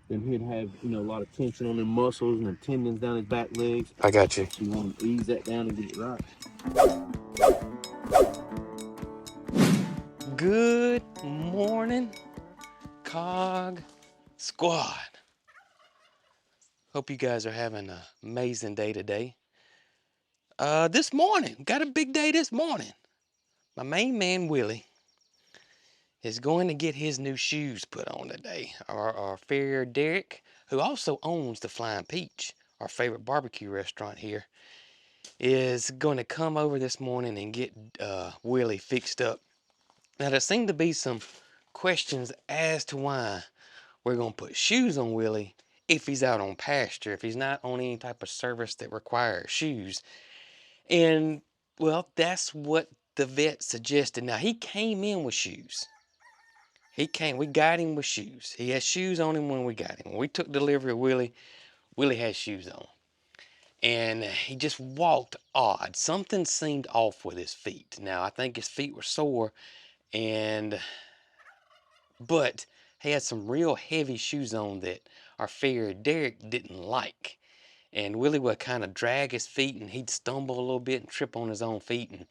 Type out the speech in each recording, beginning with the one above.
then he'd have, you know, a lot of tension on the muscles and the tendons down his back legs. I got you. So you want to ease that down and get it right. Good morning, Cog Squad. Hope you guys are having an amazing day today. This morning, got a big day this morning. My main man, Willie, is going to get his new shoes put on today. Our farrier, Derek, who also owns the Flying Peach, our favorite barbecue restaurant here, is going to come over this morning and get Willie fixed up. Now, there seem to be some questions as to why we're going to put shoes on Willie if he's out on pasture, if he's not on any type of service that requires shoes. And, well, that's what the vet suggested. Now, he came in with shoes. We got him with shoes. He had shoes on him when we got him. When we took delivery of Willie, Willie had shoes on. And he just walked odd. Something seemed off with his feet. Now, I think his feet were sore, but he had some real heavy shoes on that our farrier Derek didn't like. And Willie would kind of drag his feet and he'd stumble a little bit and trip on his own feet. And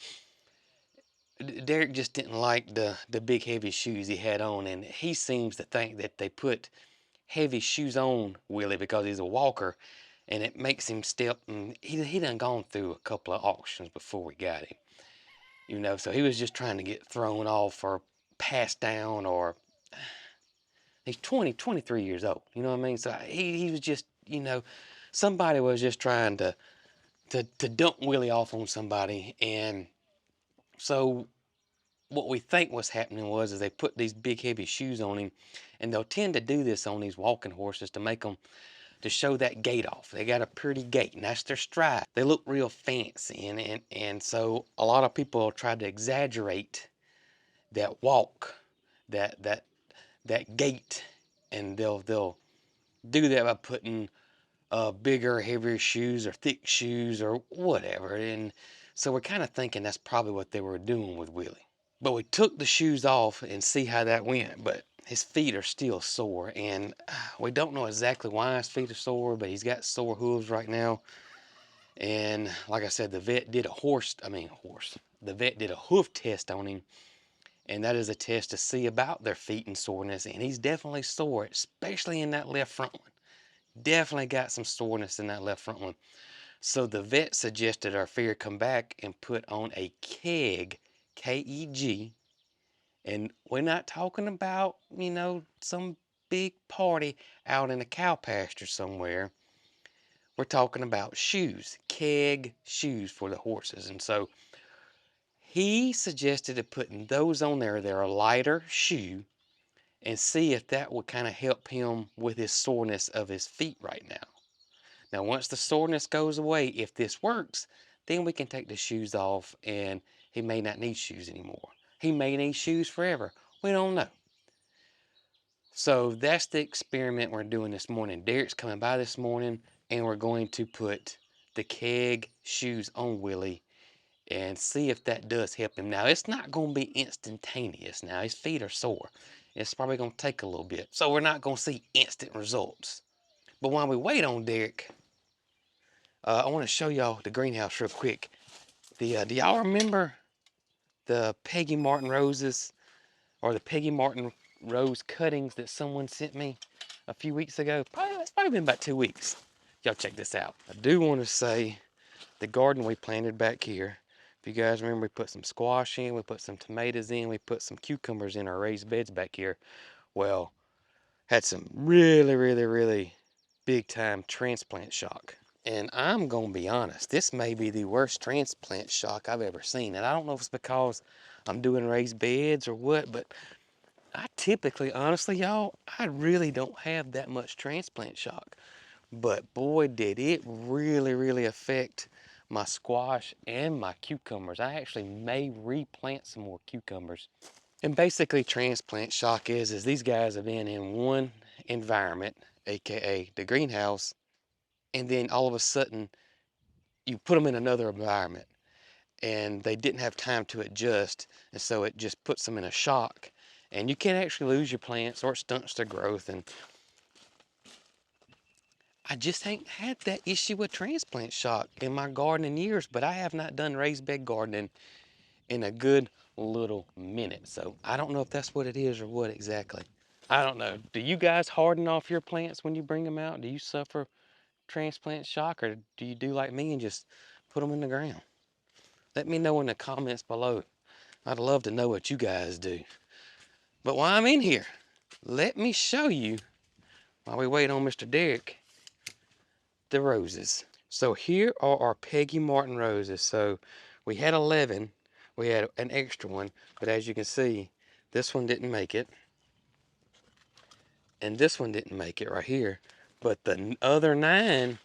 Derek just didn't like the big heavy shoes he had on. And he seems to think that they put heavy shoes on Willie because he's a walker, and it makes him step. And he done gone through a couple of auctions before we got him, you know. So he was just trying to get thrown off or passed down, or he's 23 years old. You know what I mean? So he was just, you know, somebody was just trying to dump Willie off on somebody. And so what we think was happening is they put these big heavy shoes on him, and they'll tend to do this on these walking horses to make them, to show that gait off. They got a pretty gait, and that's their stride. They look real fancy, and so a lot of people try to exaggerate that walk, that gait, and they'll do that by putting bigger, heavier shoes or thick shoes or whatever. And so we're kind of thinking that's probably what they were doing with Willie. But we took the shoes off and see how that went. But his feet are still sore, and we don't know exactly why his feet are sore, but he's got sore hooves right now. And like I said, the vet did the vet did a hoof test on him, and that is a test to see about their feet and soreness. And he's definitely sore, especially in that left front one. Definitely got some soreness in that left front one. So the vet suggested our farrier come back and put on a keg, K-E-G. And we're not talking about, you know, some big party out in a cow pasture somewhere. We're talking about shoes, keg shoes for the horses. And so he suggested putting those on there. They're a lighter shoe, and see if that would kind of help him with his soreness of his feet right now. Now, once the soreness goes away, if this works, then we can take the shoes off and he may not need shoes anymore. He may need shoes forever. We don't know. So that's the experiment we're doing this morning. Derek's coming by this morning, and we're going to put the keg shoes on Willie and see if that does help him. Now, it's not going to be instantaneous. Now, his feet are sore. It's probably going to take a little bit. So we're not going to see instant results. But while we wait on Derek, I want to show y'all the greenhouse real quick. Do y'all remember the Peggy Martin roses, or the Peggy Martin rose cuttings that someone sent me a few weeks ago? It's probably been about 2 weeks. Y'all check this out. I do want to say the garden we planted back here. If you guys remember, we put some squash in, we put some tomatoes in, we put some cucumbers in our raised beds back here. Well, had some really big time transplant shock. And I'm going to be honest, this may be the worst transplant shock I've ever seen. And I don't know if it's because I'm doing raised beds or what, but I typically, honestly, y'all, I really don't have that much transplant shock. But boy, did it really affect my squash and my cucumbers. I actually may replant some more cucumbers. And basically, transplant shock is these guys have been in one environment, aka the greenhouse, and then all of a sudden you put them in another environment, and they didn't have time to adjust, and so it just puts them in a shock, and you can actually lose your plants, or it stunts their growth. And I just ain't had that issue with transplant shock in my gardening years, but I have not done raised bed gardening in a good little minute. So I don't know if that's what it is or what exactly. I don't know. Do you guys harden off your plants when you bring them out? Do you suffer transplant shock, or do you do like me and just put them in the ground? Let me know in the comments below. I'd love to know what you guys do. But while I'm in here, let me show you, while we wait on Mr. Derek, the roses. So here are our Peggy Martin roses. So we had 11. We had an extra one, but as you can see, this one didn't make it. And this one didn't make it right here. But the other 9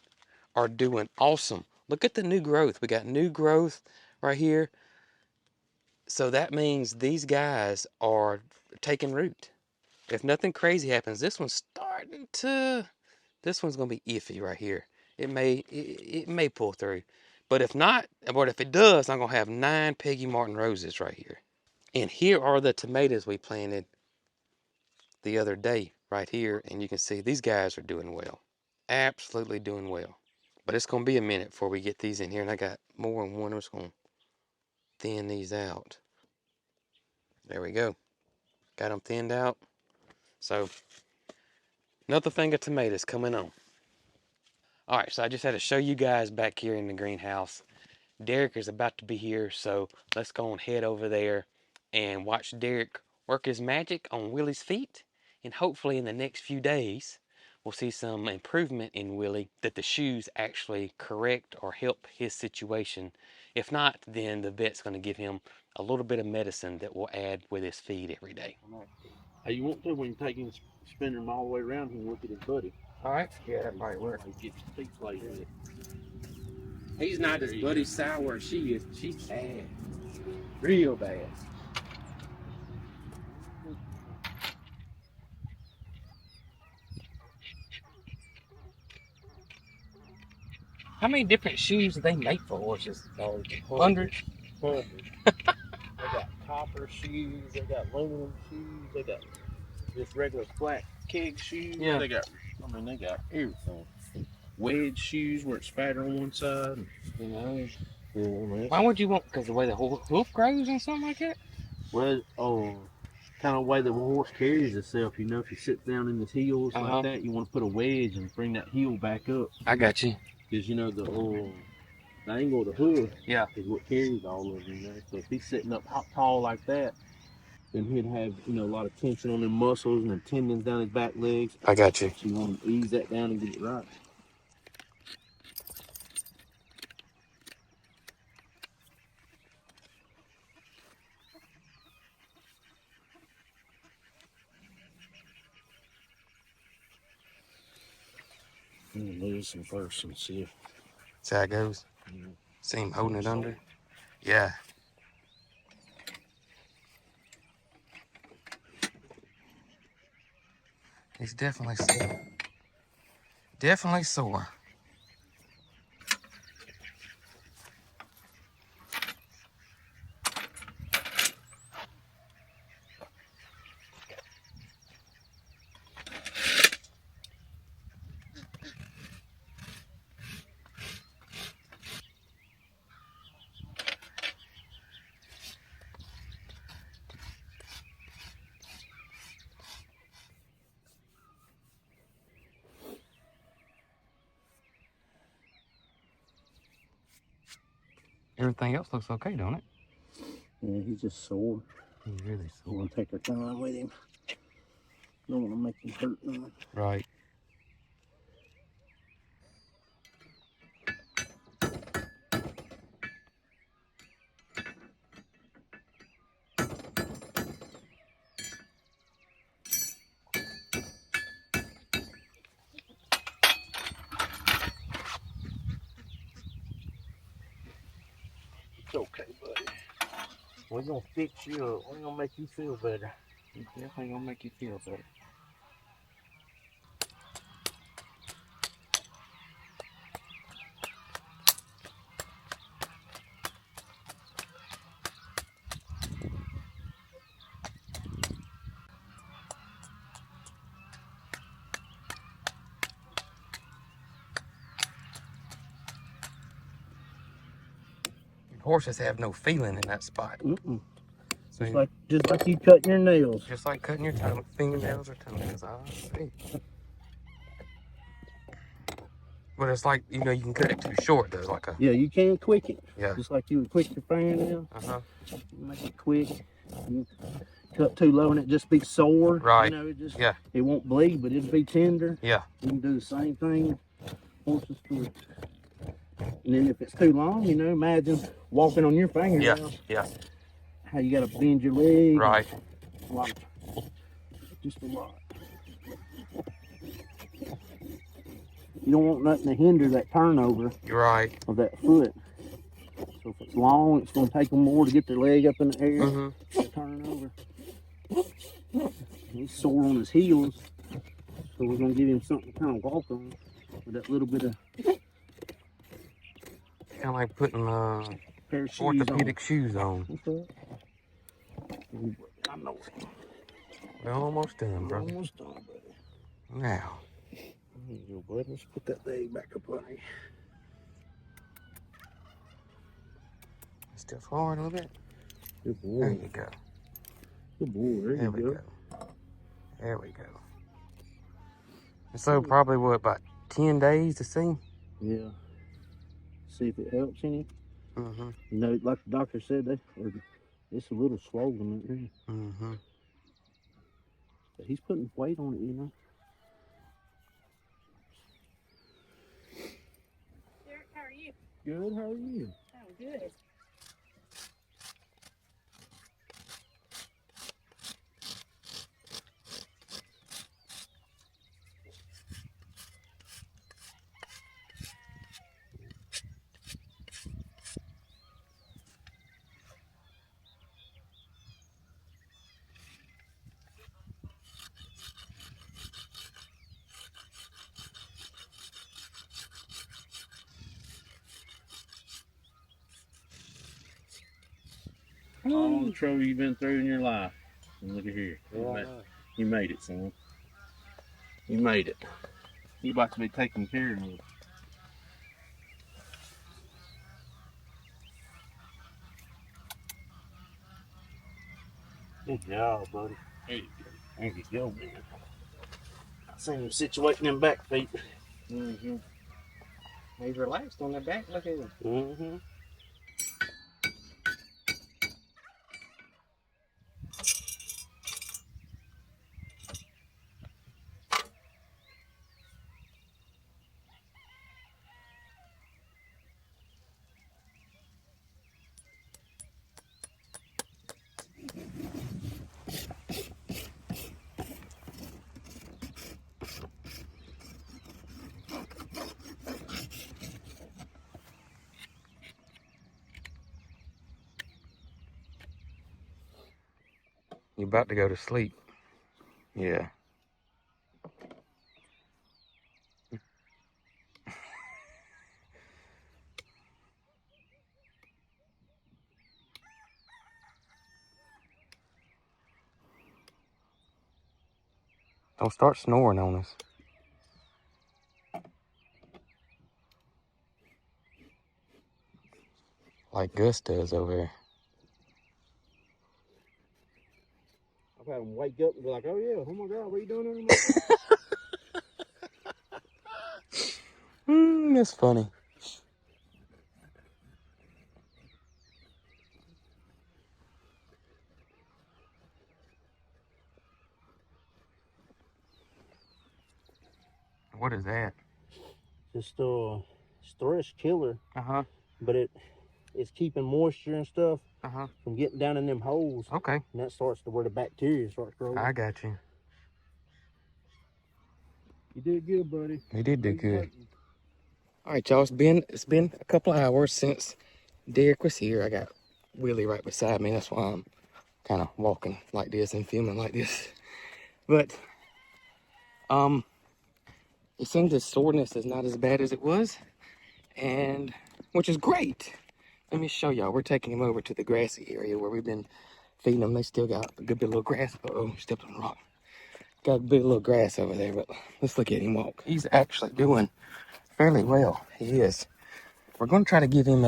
are doing awesome. Look at the new growth. We got new growth right here. So that means these guys are taking root. If nothing crazy happens, this one's going to be iffy right here. It may pull through. But if not, but if it does, I'm going to have 9 Peggy Martin roses right here. And here are the tomatoes we planted the other day right here. And you can see these guys are doing well. Absolutely doing well. But it's going to be a minute before we get these in here. And I got more than one. I'm just going to thin these out. There we go. Got them thinned out. So another thing of tomatoes coming on. All right, so I just had to show you guys back here in the greenhouse. Derek is about to be here, so let's go and head over there and watch Derek work his magic on Willie's feet. And hopefully in the next few days, we'll see some improvement in Willie, that the shoes actually correct or help his situation. If not, then the vet's going to give him a little bit of medicine that will add with his feed every day. Hey, you want to when you take him, spin him all the way around and look at his buddy. All right, yeah, that might work. He gets his teeth played with it. He's not as buddy sour as she is. She's bad. Real bad. How many different shoes do they make for horses? Hundreds? They got copper shoes, they got aluminum shoes, they got just regular flat keg shoes. Yeah. They got everything. Wedge shoes where it's fatter on one side. You know. Yeah, man. Why would you want? Because the way the hoof grows or something like that? Well, kind of way the horse carries itself. You know, if he sits down in his heels like that, you want to put a wedge and bring that heel back up. I got you. Because you know the angle of the hoof is what carries all of it. You know, so if he's sitting up tall like that, then he'd have a lot of tension on the muscles and the tendons down his back legs. I got you. So you want to ease that down and get it right. I'm gonna lose him first and see how it goes. See him holding it under. Yeah. He's definitely sore. Definitely sore. Everything else looks okay, don't it? Yeah, he's just sore. He's really We sore. want to take our time with him. Don't want to make him hurt nothing. Right. It's okay, buddy. We're gonna fix you up. We're gonna make you feel better. He's definitely gonna make you feel better. horses have no feeling in that spot. So just like you cutting your nails. Just like cutting your fingernails or toenails. I see. But it's like, you know, you can cut it too short though, like a... Yeah, you can quick it. Yeah. Just like you would quick your fingernail. You make it quick. You cut too low and it just be sore. Right. You know, Yeah. It won't bleed, but it'll be tender. Yeah. You can do the same thing. Horses foot. And then if it's too long, you know, imagine walking on your fingernail. Yeah. How you gotta bend your leg. Right. Just a lot. You don't want nothing to hinder that turnover. You're right. Of that foot. So if it's long, it's going to take them more to get their leg up in the air to turn over. He's sore on his heels, so we're going to give him something to kind of walk on with that little bit of... Kind of like putting pair of orthopedic shoes on. Okay. I know it. We're almost done, bro. Almost done, buddy. Now. There you go, bud. Let's put that leg back up on you. Still forward a little bit. Good boy. There you go. Good boy. There you go. There we go. And so probably what, about 10 days to see? Yeah. See if it helps any. You know, like the doctor said, it's a little swollen right here. But he's putting weight on it, you know. Derek, how are you? Good, how are you? Oh, good. All the trouble you've been through in your life. And look at here. You made it, son. You made it. You're about to be taken care of. Good job, buddy. There you go. There you go, man. I seen him situating them back feet. He's relaxed on their back. Look at him. You about to go to sleep. Yeah. Don't start snoring on us. Like Gus does over here. I've had them wake up and be like, oh yeah, oh my God, what are you doing in the That's funny. What is that? Just stress killer. But it's keeping moisture and stuff from getting down in them holes. Okay. And that starts to where the bacteria starts growing. I got you. You did good, buddy. You did do good. All right, y'all. It's been a couple of hours since Derek was here. I got Willie right beside me. That's why I'm kind of walking like this and filming like this. But it seems the soreness is not as bad as it was, and which is great. Let me show y'all. We're taking him over to the grassy area where we've been feeding them. They still got a good bit of little grass. Uh-oh, stepped on the rock. Got a bit of little grass over there, but let's look at him walk. He's actually doing fairly well. He is. We're going to try to give him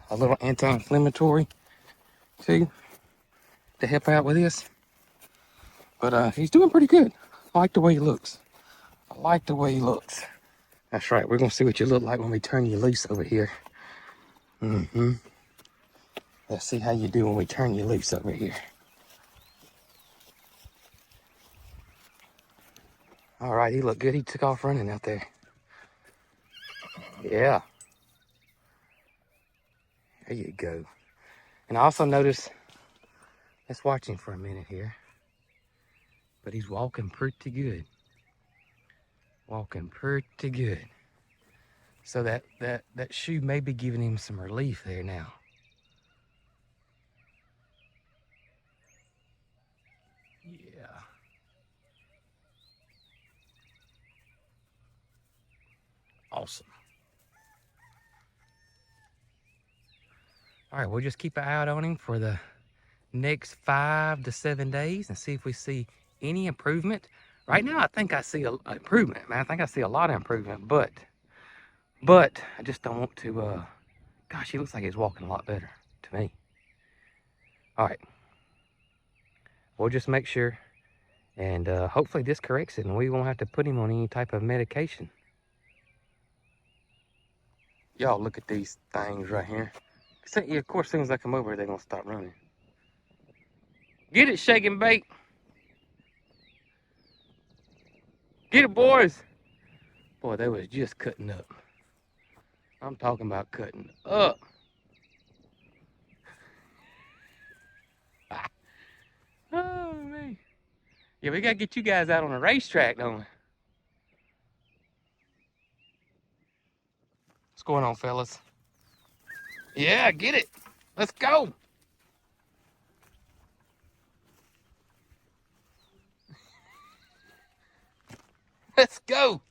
a little anti-inflammatory too to help out with this. But he's doing pretty good. I like the way he looks. I like the way he looks. That's right. We're gonna see what you look like when we turn you loose over here. Let's see how you do when we turn you loose over here. All right, he looked good. He took off running out there. Yeah. There you go. And I also noticed, let's watch him for a minute here. But he's walking pretty good. Walking pretty good. So that shoe may be giving him some relief there now. Yeah. Awesome. All right, we'll just keep an eye out on him for the next 5 to 7 days and see if we see any improvement. Right now, I think I see an improvement, man. I think I see a lot of improvement, but I just don't want to, gosh, he looks like he's walking a lot better to me. All right, we'll just make sure, and hopefully this corrects it and we won't have to put him on any type of medication. Y'all look at these things right here. Of course, as soon as I come over, they're gonna stop running. Get it, shake and bake. Get it, boys. Boy, they was just cutting up. I'm talking about cutting up. Oh, man. Yeah, we gotta get you guys out on a racetrack, don't we? What's going on, fellas? Yeah, get it. Let's go. Let's go.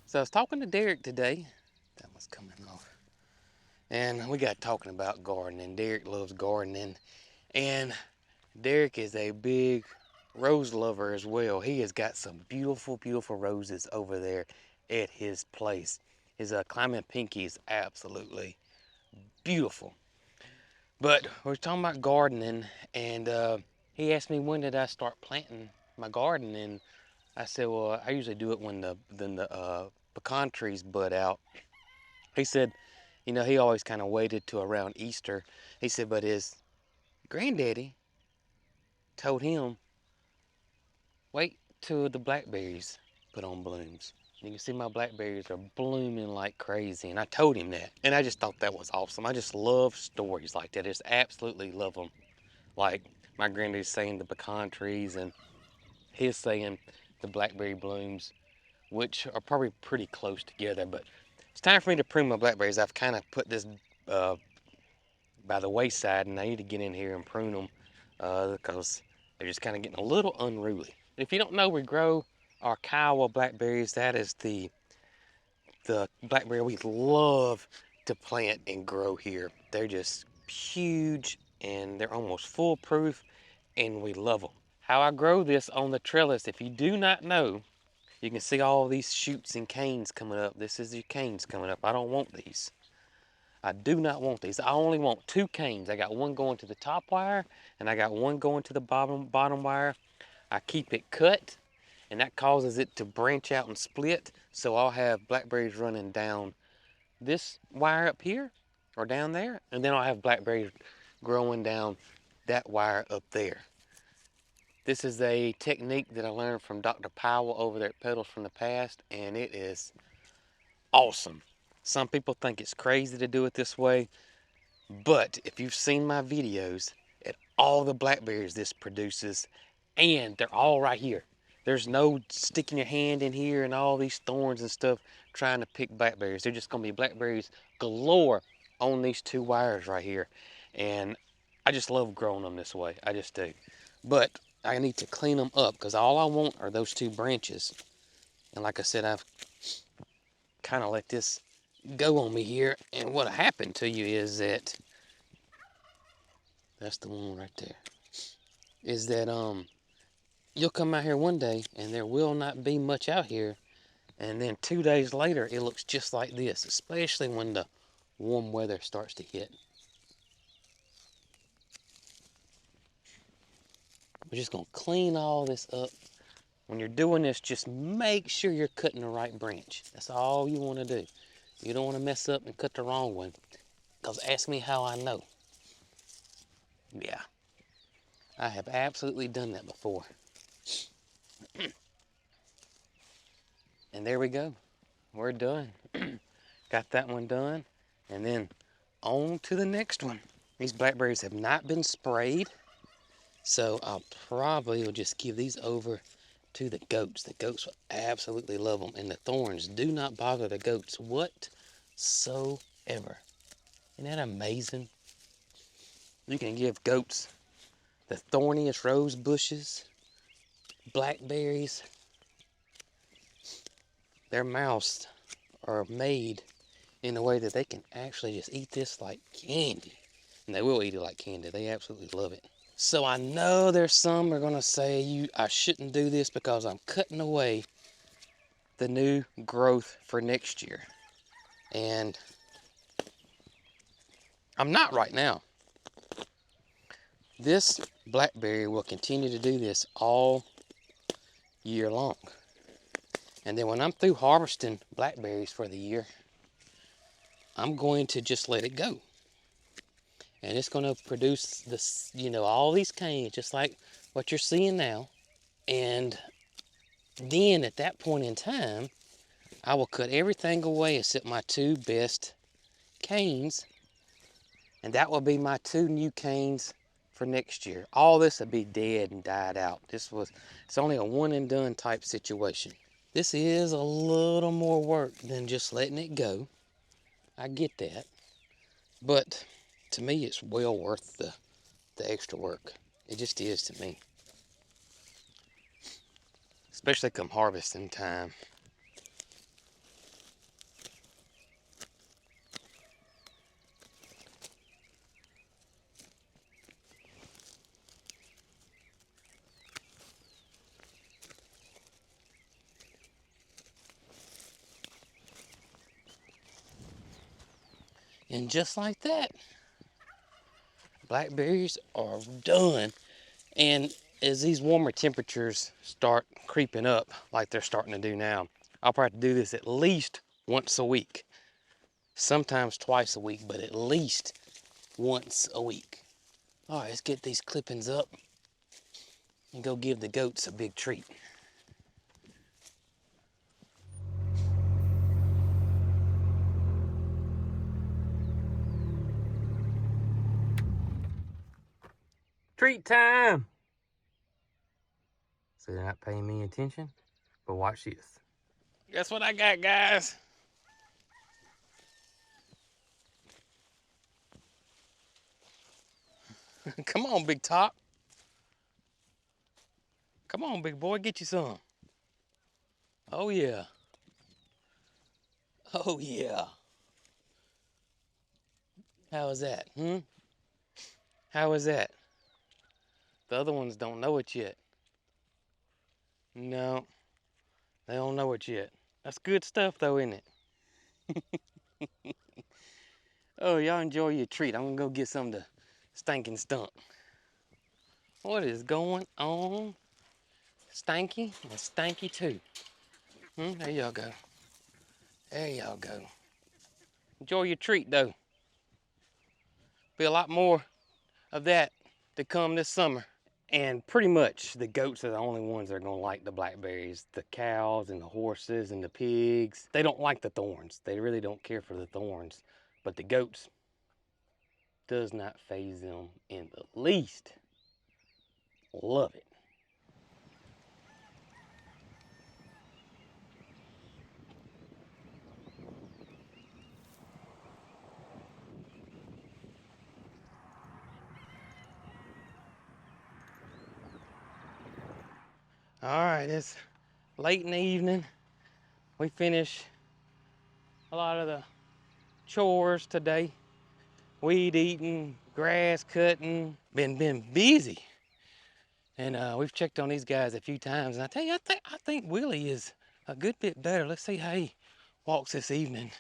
So I was talking to Derek today. That was coming off. And we got talking about gardening. Derek loves gardening. And Derek is a big rose lover as well. He has got some beautiful, beautiful roses over there at his place. His Climbing Pinky is absolutely beautiful. But we're talking about gardening, and he asked me when did I start planting my garden, and I said, well, I usually do it when the pecan trees bud out. He said, you know, he always kind of waited till around Easter. He said, but his granddaddy told him, wait till the blackberries put on blooms. You can see my blackberries are blooming like crazy, and I told him that. And I just thought that was awesome. I just love stories like that. I just absolutely love them. Like my granddad's saying the pecan trees, and his saying the blackberry blooms, which are probably pretty close together. But it's time for me to prune my blackberries. I've kind of put this by the wayside, and I need to get in here and prune them because they're just kind of getting a little unruly. If you don't know, we grow our Kiowa blackberries. That is the blackberry we love to plant and grow here. They're just huge and they're almost foolproof, and we love them. How I grow this on the trellis, if you do not know, you can see all these shoots and canes coming up. This is your canes coming up. I don't want these. I do not want these. I only want 2 canes. I got one going to the top wire, and I got one going to the bottom wire. I keep it cut, and that causes it to branch out and split. So I'll have blackberries running down this wire up here, or down there, and then I'll have blackberries growing down that wire up there. This is a technique that I learned from Dr. Powell over there at Petals from the Past, and it is awesome. Some people think it's crazy to do it this way, but if you've seen my videos at all the blackberries this produces, and they're all right here. There's no sticking your hand in here and all these thorns and stuff trying to pick blackberries. They're just gonna be blackberries galore on these 2 wires right here. And I just love growing them this way, I just do. But I need to clean them up because all I want are those 2 branches. And like I said, I've kind of let this go on me here. And what happened to you is that That's the one right there. Is that you'll come out here one day and there will not be much out here, and then 2 days later it looks just like this, especially when the warm weather starts to hit. We're just gonna clean all this up. When you're doing this, just make sure you're cutting the right branch. That's all you want to do. You don't want to mess up and cut the wrong one, because ask me how I know. Yeah, I have absolutely done that before. And there we go. We're done. Got that one done. And then on to the next one. These blackberries have not been sprayed, so I'll probably will just give these over to the goats. The goats will absolutely love them, and the thorns do not bother the goats whatsoever. Isn't that amazing? You can give goats the thorniest rose bushes, blackberries. Their mouths are made in a way that they can actually just eat this like candy. And they will eat it like candy. They absolutely love it. So I know there's some that are gonna say I shouldn't do this because I'm cutting away the new growth for next year. And I'm not right now. This blackberry will continue to do this all year long. And then when I'm through harvesting blackberries for the year, I'm going to just let it go. And it's going to produce this, all these canes, just like what you're seeing now. And then at that point in time, I will cut everything away except my 2 best canes. And that will be my 2 new canes for next year. All this will be dead and died out. It's only a one and done type situation. This is a little more work than just letting it go. I get that. But to me, it's well worth the extra work. It just is to me. Especially come harvesting time. And just like that, blackberries are done. And as these warmer temperatures start creeping up, like they're starting to do now, I'll probably do this at least once a week. Sometimes twice a week, but at least once a week. All right, let's get these clippings up and go give the goats a big treat. Treat time! So they're not paying me attention, but watch this. Guess what I got, guys? Come on, big top. Come on, big boy, get you some. Oh yeah. Oh yeah. How was that, How was that? The other ones don't know it yet. No, they don't know it yet. That's good stuff though, isn't it? Oh, y'all enjoy your treat. I'm gonna go get some of the stinking stump. What is going on? Stanky and stanky too. There y'all go. There y'all go. Enjoy your treat though. Be a lot more of that to come this summer. And pretty much the goats are the only ones that are gonna like the blackberries. The cows and the horses and the pigs, they don't like the thorns. They really don't care for the thorns. But the goats does not faze them in the least. Love it. All right, it's late in the evening. We finished a lot of the chores today. Weed eating, grass cutting, been busy. And we've checked on these guys a few times, and I tell you, I think Willie is a good bit better. Let's see how he walks this evening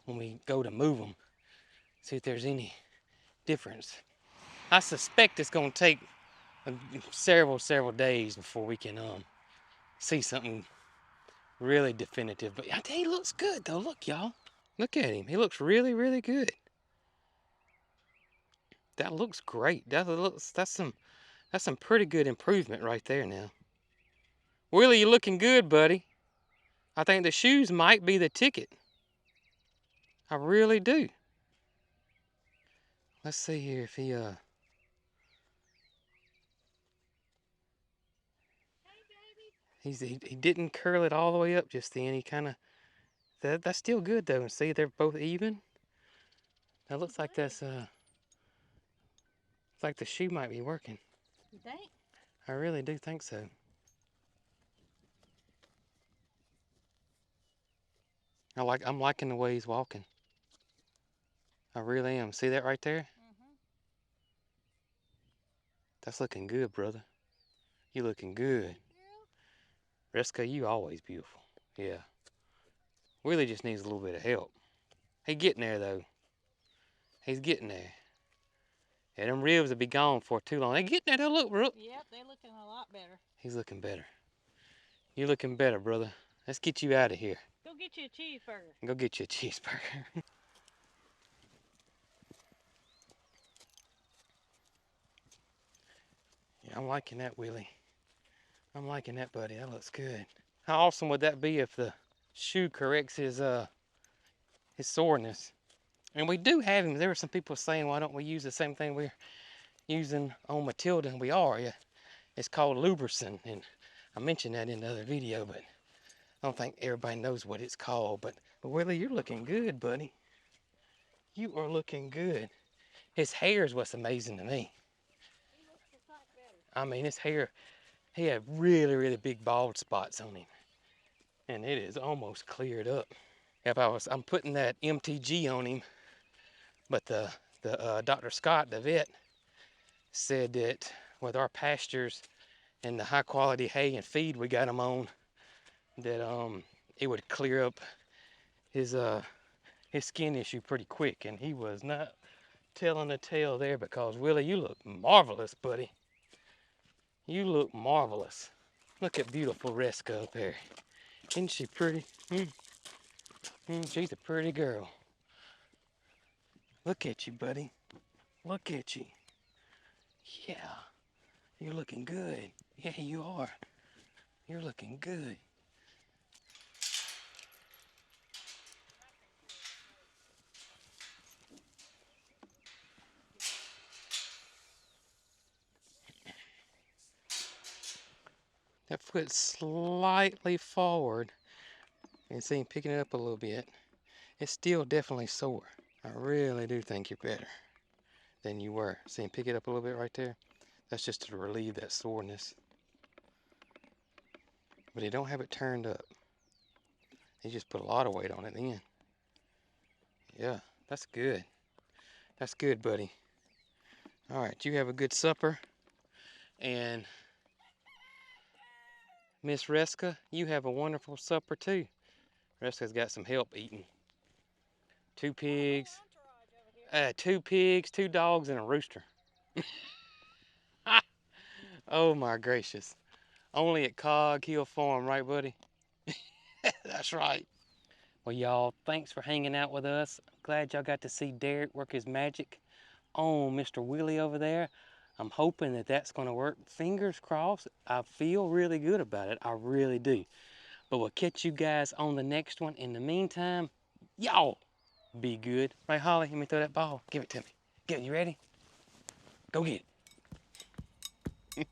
when we go to move him. See if there's any difference. I suspect it's gonna take several days before we can see something really definitive. But I tell you, he looks good though. Look, y'all. Look at him. He looks really, really good. That looks great. That's some pretty good improvement right there now. Willie, you looking good, buddy. I think the shoes might be the ticket. I really do. Let's see here if he he didn't curl it all the way up just then. He kind of that's still good though. And see, they're both even. That looks like that's it's like the shoe might be working. You think? I really do think so. I'm liking the way he's walking. I really am. See that right there? Mm-hmm. That's looking good, brother. You looking good. Reska, you always beautiful. Yeah. Willie just needs a little bit of help. He's getting there though. He's getting there. Yeah, them ribs will be gone for too long. They getting there though, look, bro. Yep, they're looking a lot better. He's looking better. You looking better, brother. Let's get you out of here. Go get you a cheeseburger. Go get you a cheeseburger. Yeah, I'm liking that, Willie. I'm liking that, buddy. That looks good. How awesome would that be if the shoe corrects his soreness? And we do have him. There were some people saying, why don't we use the same thing we're using on Matilda? And we are. Yeah. It's called Lubricin. And I mentioned that in the other video, but I don't think everybody knows what it's called. But Willie, you're looking good, buddy. You are looking good. His hair is what's amazing to me. He looks a sight better. I mean, his hair, he had really, really big bald spots on him. And it is almost cleared up. I'm putting that MTG on him, but the Dr. Scott, the vet, said that with our pastures and the high quality hay and feed we got him on, that it would clear up his skin issue pretty quick. And he was not telling the tale there, because Willie, you look marvelous, buddy. You look marvelous. Look at beautiful Reska up there. Isn't she pretty? She's a pretty girl. Look at you, buddy. Look at you. Yeah, you're looking good. Yeah, you are. You're looking good. That foot's slightly forward. You can see him picking it up a little bit. It's still definitely sore. I really do think you're better than you were. See him pick it up a little bit right there? That's just to relieve that soreness. But he don't have it turned up. He just put a lot of weight on it then. Yeah, that's good. That's good, buddy. All right, you have a good supper. And Miss Reska, you have a wonderful supper too. Reska's got some help eating. 2 pigs. 2 pigs, 2 dogs, and a rooster. Oh my gracious. Only at Cog Hill Farm, right, buddy? That's right. Well, y'all, thanks for hanging out with us. Glad y'all got to see Derek work his magic on Mr. Willie over there. I'm hoping that that's going to work. Fingers crossed. I feel really good about it. I really do. But we'll catch you guys on the next one. In the meantime, y'all be good. Right, Holly? Let me throw that ball. Give it to me. Get it. You ready? Go get it.